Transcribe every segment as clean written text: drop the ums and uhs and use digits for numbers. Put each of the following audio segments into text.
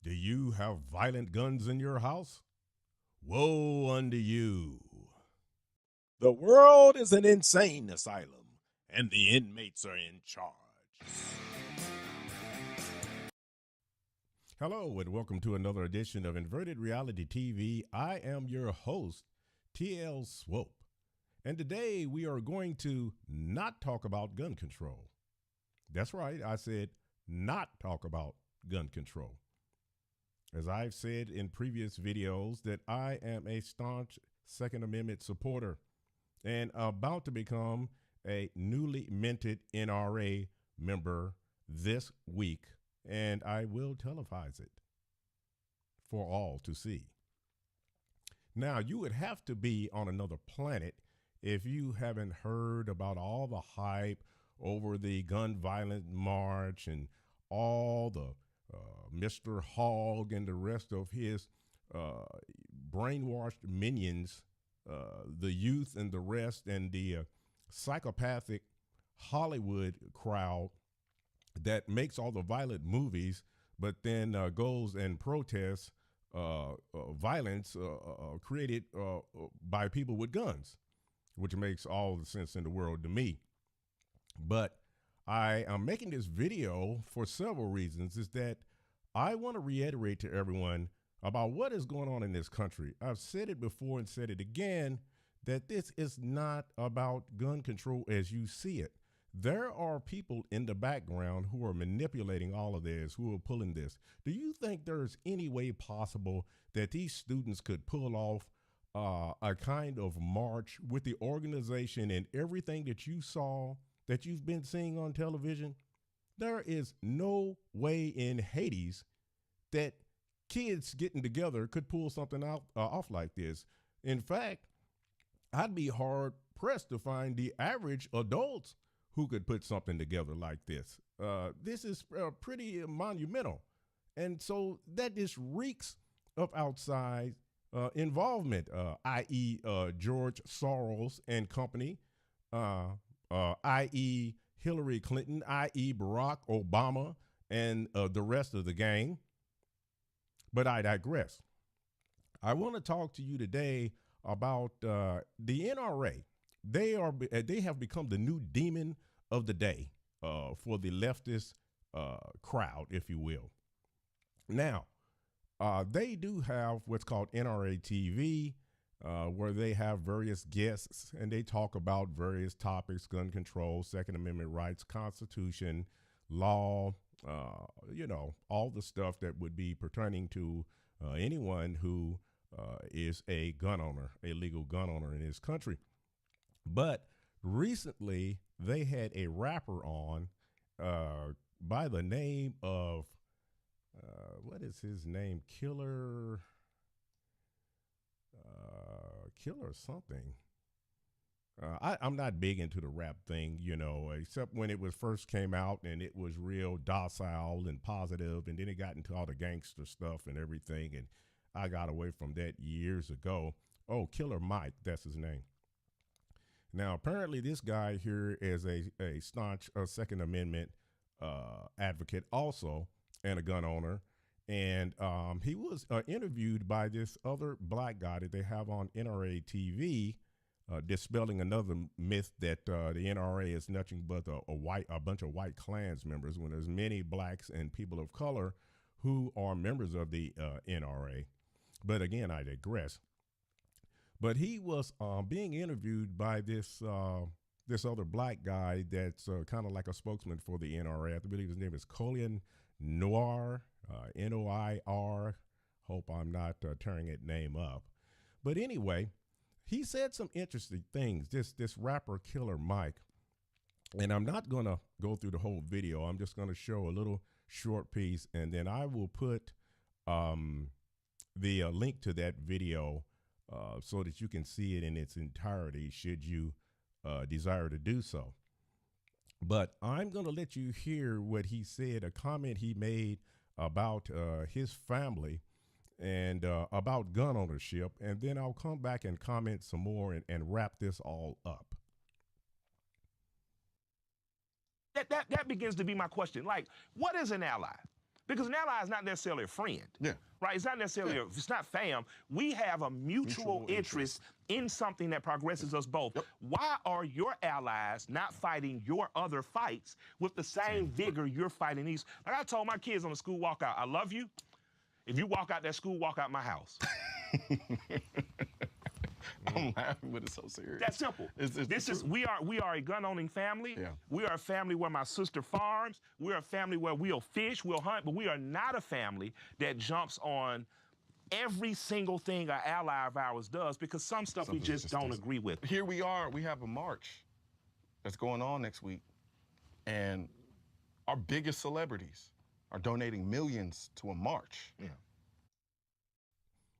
Do you have violent guns in your house? Woe unto you. The world is an insane asylum, and the inmates are in charge. Hello, and welcome to another edition of Inverted Reality TV. I am your host, TL Swope. And today we are going to not talk about gun control. That's right, I said not talk about gun control. As I've said in previous videos, that I am a staunch Second Amendment supporter and about to become a newly minted NRA member this week, and I will televise it for all to see. Now, you would have to be on another planet if you haven't heard about all the hype over the gun violence march and all the Mr. Hogg and the rest of his brainwashed minions, the youth and the rest, and the psychopathic Hollywood crowd that makes all the violent movies, but then goes and protests violence created by people with guns, which makes all the sense in the world to me. But I am making this video for several reasons. Is that I want to reiterate to everyone about what is going on in this country. I've said it before and said it again, that this is not about gun control as you see it. There are people in the background who are manipulating all of this, who are pulling this. Do you think there's any way possible that these students could pull off a kind of march with the organization and everything that you saw, that you've been seeing on television? There is no way in Hades that kids getting together could pull something off like this. In fact, I'd be hard pressed to find the average adults who could put something together like this. This is pretty monumental. And so that just reeks of outside involvement, i.e. George Soros and company, i.e. Hillary Clinton, i.e. Barack Obama, and the rest of the gang. But I digress. I want to talk to you today about the NRA. They have become the new demon of the day for the leftist crowd, if you will. Now, they do have what's called NRATV, where they have various guests and they talk about various topics: gun control, Second Amendment rights, Constitution, law, all the stuff that would be pertaining to anyone who is a gun owner, a legal gun owner in this country. But recently, they had a rapper on by the name of, what is his name? Killer something. I'm not big into the rap thing, except when it was first came out and it was real docile and positive, and then it got into all the gangster stuff and everything, and I got away from that years ago. Oh, Killer Mike, that's his name. Now, apparently this guy here is a staunch Second Amendment advocate also, and a gun owner. And he was interviewed by this other black guy that they have on NRA TV, dispelling another myth that the NRA is nothing but a bunch of white Klans members, when there's many blacks and people of color who are members of the NRA. But again, I digress. But he was being interviewed by this other black guy that's kind of like a spokesman for the NRA. I believe his name is Colin Noir, Noir. Hope I'm not tearing that name up. But anyway, he said some interesting things, this rapper Killer Mike. And I'm not going to go through the whole video. I'm just going to show a little short piece, and then I will put the link to that video so that you can see it in its entirety should you desire to do so. But I'm going to let you hear what he said, a comment he made about his family and about gun ownership, and then I'll come back and comment some more and wrap this all up. That begins to be my question. Like, what is an ally? Because an ally is not necessarily a friend. Yeah. Right? It's not necessarily, it's not fam. We have a mutual interest in something that progresses us both. Yep. Why are your allies not fighting your other fights with the same vigor you're fighting these? Like I told my kids on the school walkout, I love you. If you walk out that school, walk out my house. I'm laughing, but it's so serious. That's simple. We are a gun-owning family. Yeah. We are a family where my sister farms. We're a family where we'll fish, we'll hunt, but we are not a family that jumps on every single thing an ally of ours does, because some stuff we just don't agree with. Here we are, we have a march that's going on next week, and our biggest celebrities are donating millions to a march. Yeah.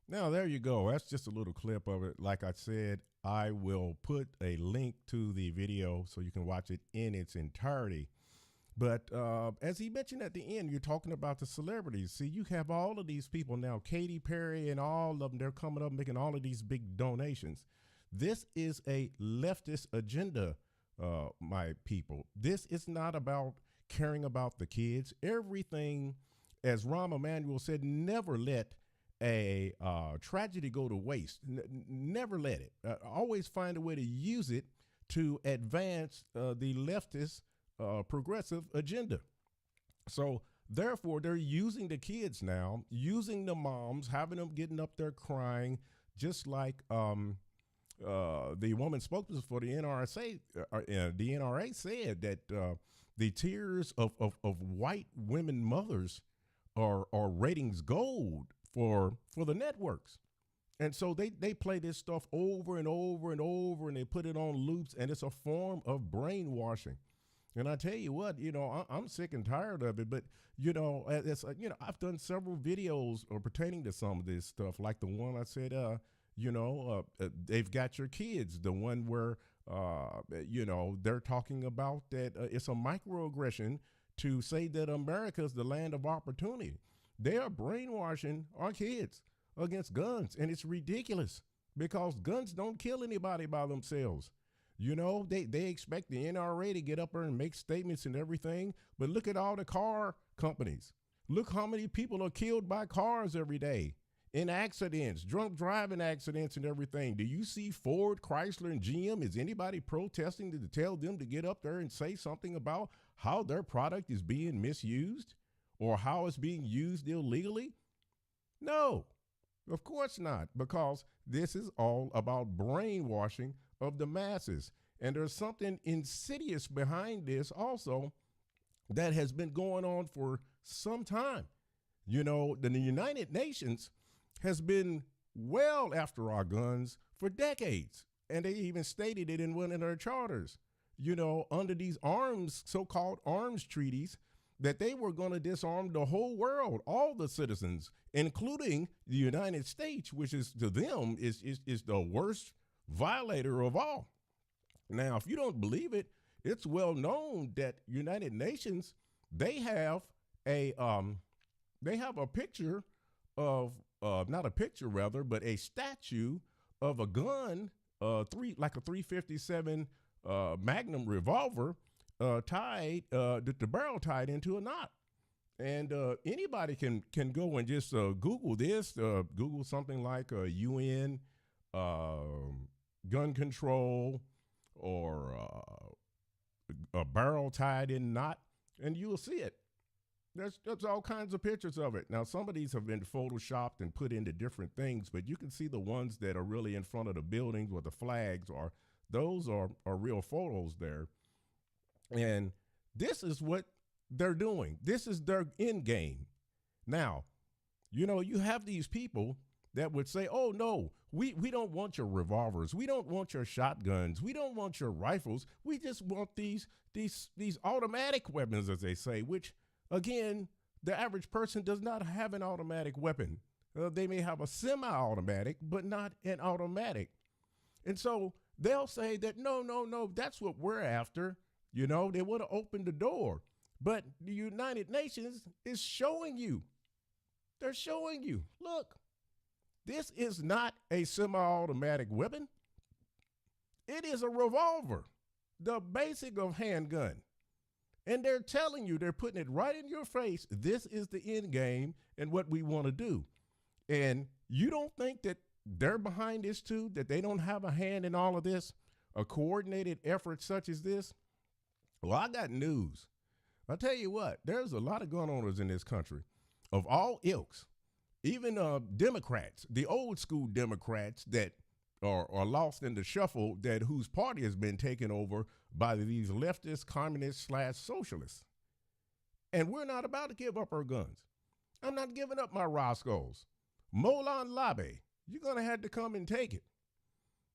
Now, there you go. That's just a little clip of it. Like I said, I will put a link to the video so you can watch it in its entirety. But as he mentioned at the end, you're talking about the celebrities. See, you have all of these people now, Katy Perry and all of them, they're coming up making all of these big donations. This is a leftist agenda, my people. This is not about caring about the kids. Everything, as Rahm Emanuel said, never let a tragedy go to waste. Never let it. Always find a way to use it to advance the leftist progressive agenda. So therefore, they're using the kids now, using the moms, having them getting up there crying, just like the woman spokesperson for the NRA said that the tears of white women mothers are ratings gold for the networks. And so they play this stuff over and over and over, and they put it on loops, and it's a form of brainwashing. And I tell you what, I'm sick and tired of it. But, I've done several videos pertaining to some of this stuff, like the one I said, they've got your kids, the one where, they're talking about that it's a microaggression to say that America is the land of opportunity. They are brainwashing our kids against guns, and it's ridiculous because guns don't kill anybody by themselves. They expect the NRA to get up there and make statements and everything, but look at all the car companies. Look how many people are killed by cars every day in accidents, drunk driving accidents and everything. Do you see Ford, Chrysler, and GM? Is anybody protesting to tell them to get up there and say something about how their product is being misused or how it's being used illegally? No, of course not, because this is all about brainwashing of the masses. And there's something insidious behind this also that has been going on for some time. The United Nations has been well after our guns for decades. And they even stated it in one of their charters, under these so-called arms treaties, that they were going to disarm the whole world, all the citizens, including the United States, which is to them is the worst violator of all. Now, if you don't believe it, it's well known that United Nations, they have a picture of not a picture rather, but a statue of a gun, like a 357 Magnum revolver, tied the barrel tied into a knot. And anybody can go and just Google this, Google something like UN gun control or a barrel tied in knot, and you will see it. There's all kinds of pictures of it. Now, some of these have been photoshopped and put into different things, but you can see the ones that are really in front of the buildings where the flags are. Those are real photos there. And this is what they're doing. This is their end game. Now, you have these people that would say, oh, no, we don't want your revolvers. We don't want your shotguns. We don't want your rifles. We just want these automatic weapons, as they say, which, again, the average person does not have an automatic weapon. They may have a semi-automatic, but not an automatic. And so they'll say that, no, that's what we're after. They want to open the door. But the United Nations is showing you. They're showing you, look, this is not a semi-automatic weapon. It is a revolver, the basic of handgun. And they're telling you, they're putting it right in your face. This is the end game and what we want to do. And you don't think that they're behind this too, that they don't have a hand in all of this, a coordinated effort such as this? Well, I got news. I'll tell you what, there's a lot of gun owners in this country of all ilks, even Democrats, the old school Democrats that are lost in the shuffle, that whose party has been taken over by these leftist, communist / socialists. And we're not about to give up our guns. I'm not giving up my Roscoe's. Molon Labe, you're going to have to come and take it.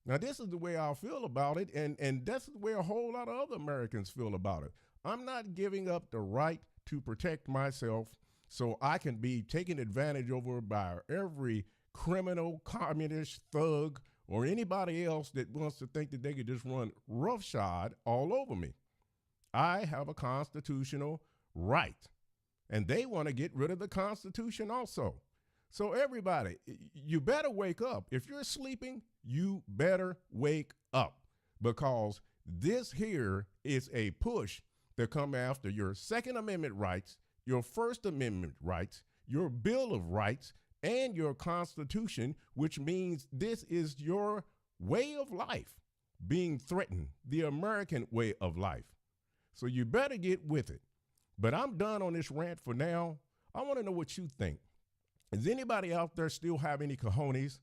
Now, this is the way I feel about it, and that's the way a whole lot of other Americans feel about it. I'm not giving up the right to protect myself so I can be taken advantage over by every criminal, communist, thug, or anybody else that wants to think that they could just run roughshod all over me. I have a constitutional right, and they want to get rid of the Constitution also. So everybody, you better wake up. If you're sleeping, you better wake up, because this here is a push to come after your Second Amendment rights, your First Amendment rights, your Bill of Rights, and your Constitution, which means this is your way of life being threatened, the American way of life. So you better get with it. But I'm done on this rant for now. I want to know what you think. Does anybody out there still have any cojones?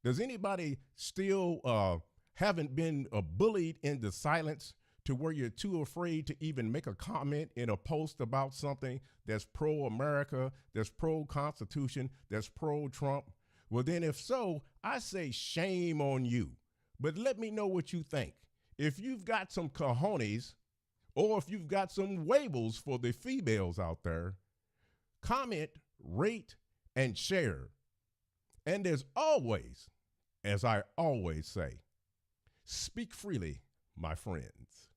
Does anybody still haven't been bullied into silence to where you're too afraid to even make a comment in a post about something that's pro-America, that's pro-Constitution, that's pro-Trump? Well, then if so, I say shame on you. But let me know what you think. If you've got some cojones, or if you've got some labels for the females out there, comment, rate, and share. And as always, as I always say, speak freely, my friends.